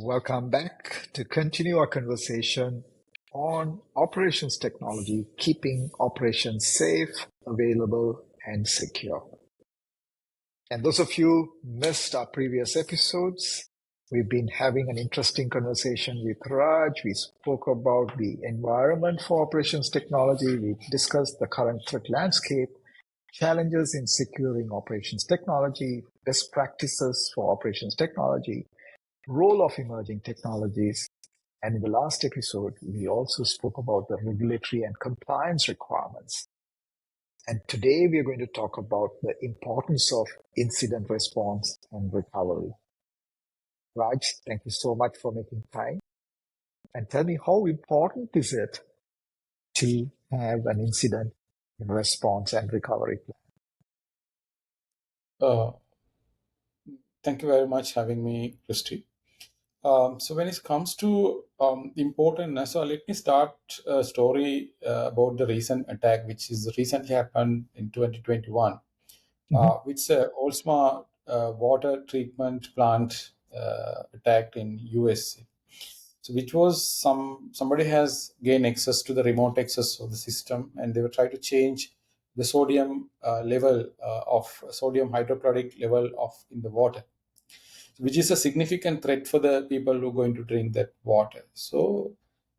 Welcome back to continue our conversation on operations technology, keeping operations safe, available, and secure. And those of you missed our previous episodes, we've been having an interesting conversation with Raj. We spoke about the environment for operations technology. We discussed the current threat landscape, challenges in securing operations technology, best practices for operations technology, role of emerging technologies. And in the last episode, we also spoke about the regulatory and compliance requirements. And today we are going to talk about the importance of incident response and recovery. Raj, thank you so much for making time. And tell me, how important is it to have an incident response and recovery plan? Thank you very much for having me, Christy. So when it comes to importantness, so let me start a story about the recent attack, which is recently happened in 2021, which is a Olsma water treatment plant attacked in USA. So which was somebody has gained access to the remote access of the system, and they were trying to change the sodium level of sodium hydrochloric level of in the water, which is a significant threat for the people who are going to drink that water. So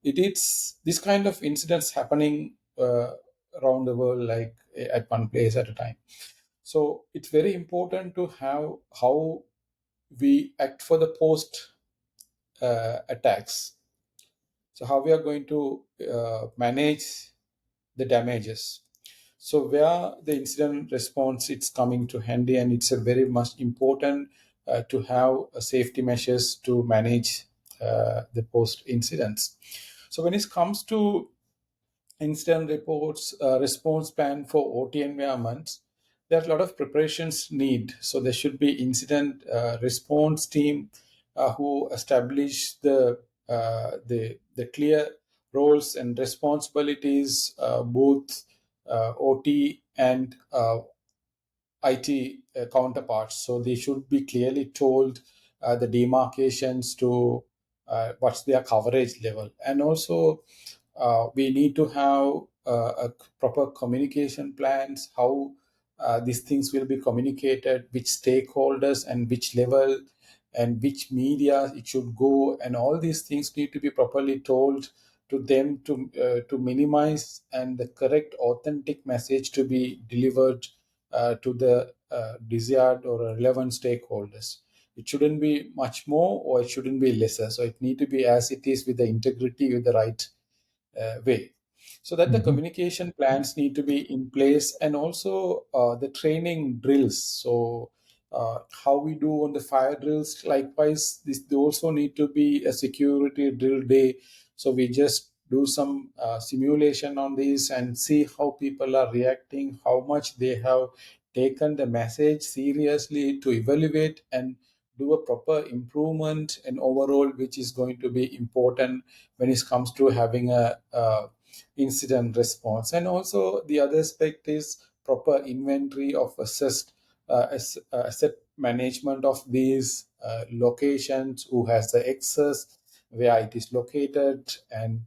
it's this kind of incidents happening around the world, like at one place at a time. So it's very important to have how we act for the post attacks. So how we are going to manage the damages. So where the incident response it's coming to handy, and it's a very much important to have safety measures to manage the post incidents. So when it comes to incident reports response plan for OT environments, there are a lot of preparations need. So there should be incident response team who establish the clear roles and responsibilities, both OT and IT counterparts. So they should be clearly told the demarcations to what's their coverage level. And also we need to have a proper communication plans, how these things will be communicated, which stakeholders and which level and which media it should go, and all these things need to be properly told to them to minimize and the correct authentic message to be delivered to the desired or relevant stakeholders. It shouldn't be much more or it shouldn't be lesser. So it need to be as it is, with the integrity, with the right way. So that the communication plans need to be in place, and also the training drills. So how we do on the fire drills, likewise, they also need to be a security drill day. So we just do some simulation on this and see how people are reacting, how much they have taken the message seriously to evaluate and do a proper improvement and overall, which is going to be important when it comes to having a incident response. And also the other aspect is proper inventory of asset management of these locations, who has the access, where it is located, and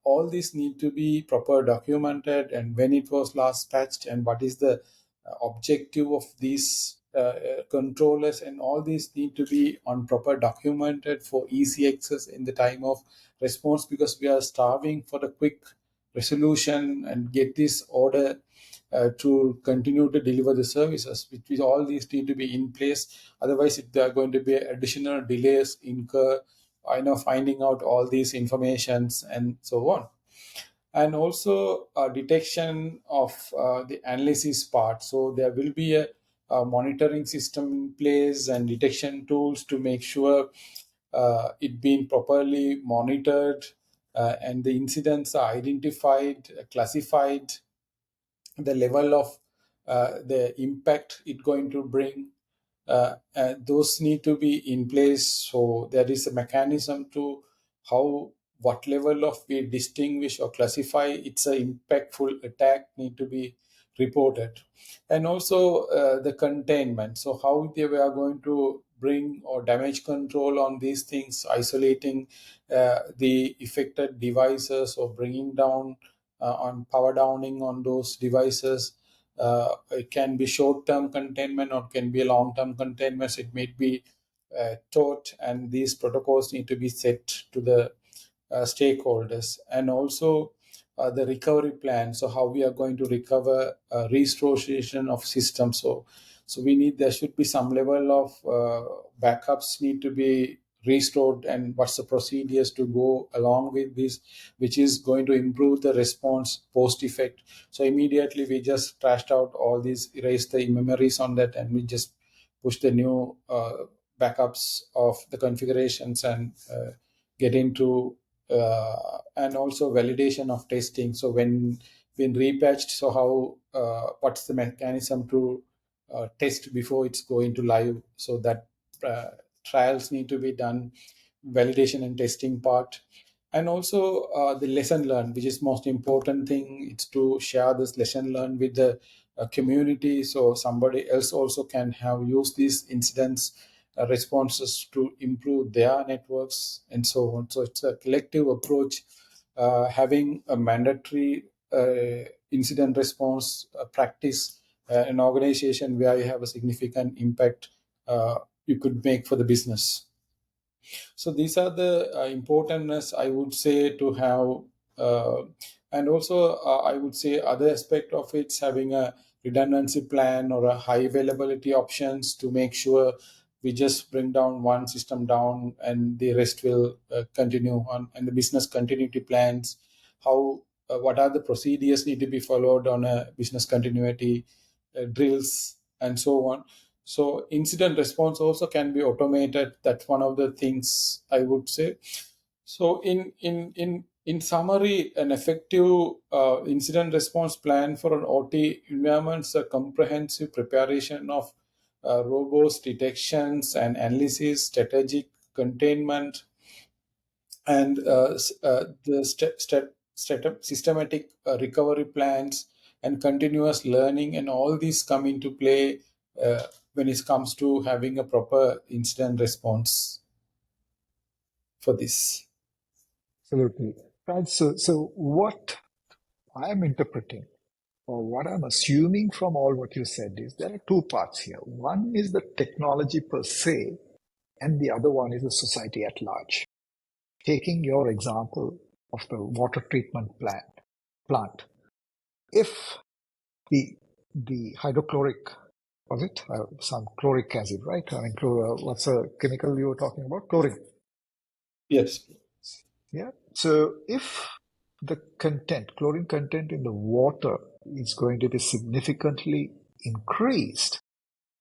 all these need to be proper documented, and when it was last patched, and what is the objective of these controllers, and all these need to be on proper documented for easy access in the time of response, because we are starving for the quick resolution and get this order to continue to deliver the services, which all these need to be in place. Otherwise, if there are going to be additional delays incur, finding out all these informations and so on. And also detection of the analysis part. So there will be a monitoring system in place and detection tools to make sure it being properly monitored, and the incidents are identified, classified, the level of the impact it going to bring. Those need to be in place. So there is a mechanism to how, what level of we distinguish or classify it's a impactful attack need to be reported. And also the containment. So how they are going to bring or damage control on these things, isolating the affected devices or bringing down on power downing on those devices. It can be short-term containment or can be a long-term containment. It may be taught, and these protocols need to be set to the stakeholders, and also the recovery plan. So how we are going to recover restoration of systems. So we need, there should be some level of backups need to be restored, and what's the procedures to go along with this, which is going to improve the response post effect. So immediately we just trashed out all these, erased the memories on that, and we just push the new backups of the configurations and get into and also validation of testing. So when been repatched, so how what's the mechanism to test before it's going to live, so that trials need to be done, validation and testing part. And also the lesson learned, which is most important thing, it's to share this lesson learned with the community, so somebody else also can have used these incidents responses to improve their networks and so on. So it's a collective approach. Having a mandatory incident response practice, an organization where you have a significant impact you could make for the business. So these are the importantness, I would say, to have. And also I would say other aspect of it's having a redundancy plan or a high availability options to make sure we just bring down one system down and the rest will continue on, and the business continuity plans, how what are the procedures need to be followed on a business continuity drills and so on. So incident response also can be automated. That's one of the things I would say. So in summary, an effective incident response plan for an OT environment is a comprehensive preparation of robust detections and analysis, strategic containment, and the systematic recovery plans and continuous learning, and all these come into play when it comes to having a proper incident response for this. Absolutely. Right. So what I'm interpreting or what I'm assuming from all what you said is there are two parts here. One is the technology per se, and the other one is the society at large. Taking your example of the water treatment plant, if the hydrochloric, was it some chloric acid, right? I mean, what's the chemical you were talking about? Chlorine. Yes. Yeah. So if the chlorine content in the water is going to be significantly increased,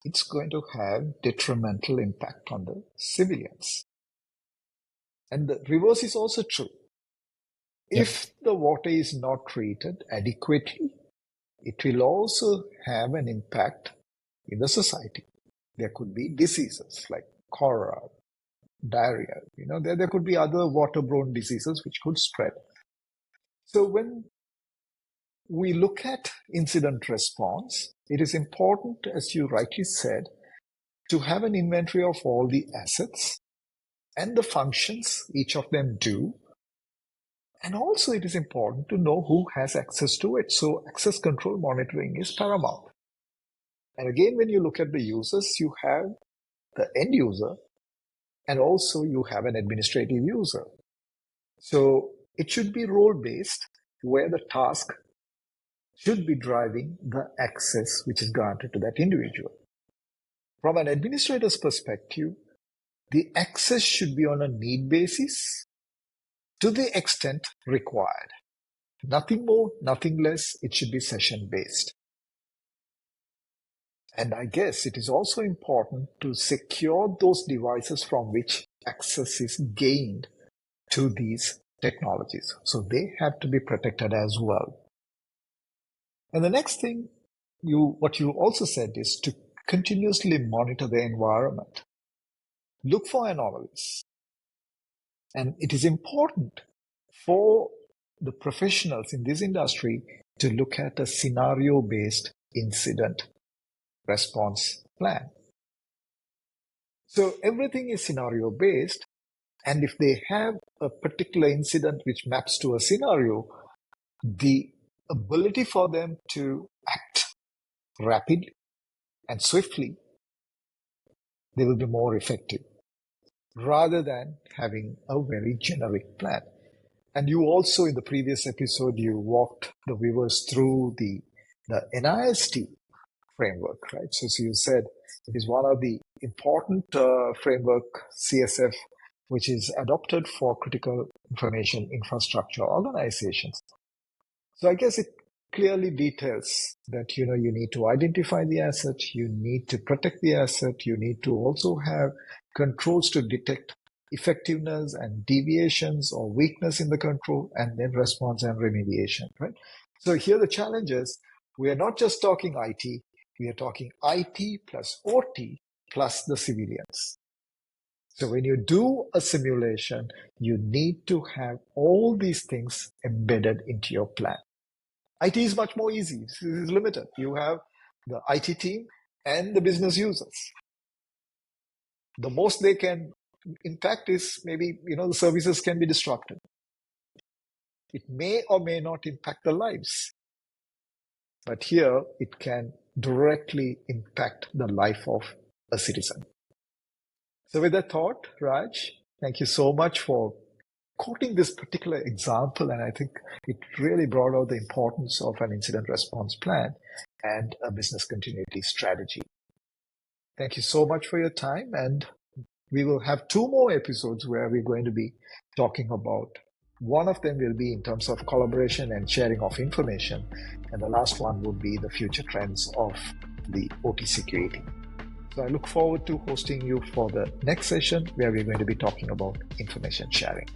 it's going to have detrimental impact on the civilians. And the reverse is also true. Yep. If the water is not treated adequately, it will also have an impact in the society. There could be diseases like cholera, diarrhea. There could be other waterborne diseases which could spread. So when we look at incident response, it is important, as you rightly said, to have an inventory of all the assets and the functions each of them do. And also it is important to know who has access to it. So access control monitoring is paramount. And again, when you look at the users, you have the end user and also you have an administrative user. So it should be role-based, where the task should be driving the access which is granted to that individual. From an administrator's perspective, the access should be on a need basis to the extent required. Nothing more, nothing less. It should be session-based. And I guess it is also important to secure those devices from which access is gained to these technologies. So they have to be protected as well. And the next thing, what you also said is to continuously monitor the environment. Look for anomalies. And it is important for the professionals in this industry to look at a scenario-based incident response plan. So everything is scenario based. And if they have a particular incident which maps to a scenario, the ability for them to act rapidly and swiftly, they will be more effective rather than having a very generic plan. And you also, in the previous episode, you walked the viewers through the NIST framework, right? So you said it is one of the important framework, CSF, which is adopted for critical information infrastructure organizations. So I guess it clearly details that, you need to identify the asset, you need to protect the asset, you need to also have controls to detect effectiveness and deviations or weakness in the control, and then response and remediation, right? So here the challenge is, we are not just talking IT, we are talking IT plus OT plus the civilians. So when you do a simulation, you need to have all these things embedded into your plan. IT is much more easy. It is limited. You have the IT team and the business users. The most they can impact is maybe, the services can be disrupted. It may or may not impact the lives. But here it can directly impact the life of a citizen. So with that thought, Raj, thank you so much for quoting this particular example, and I think it really brought out the importance of an incident response plan and a business continuity strategy. Thank you so much for your time, and we will have 2 more episodes where we're going to be talking about, one of them will be in terms of collaboration and sharing of information, and the last one would be the future trends of the OT security. So I look forward to hosting you for the next session where we're going to be talking about information sharing.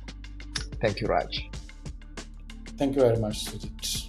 Thank you, Raj. Thank you very much, Sujit.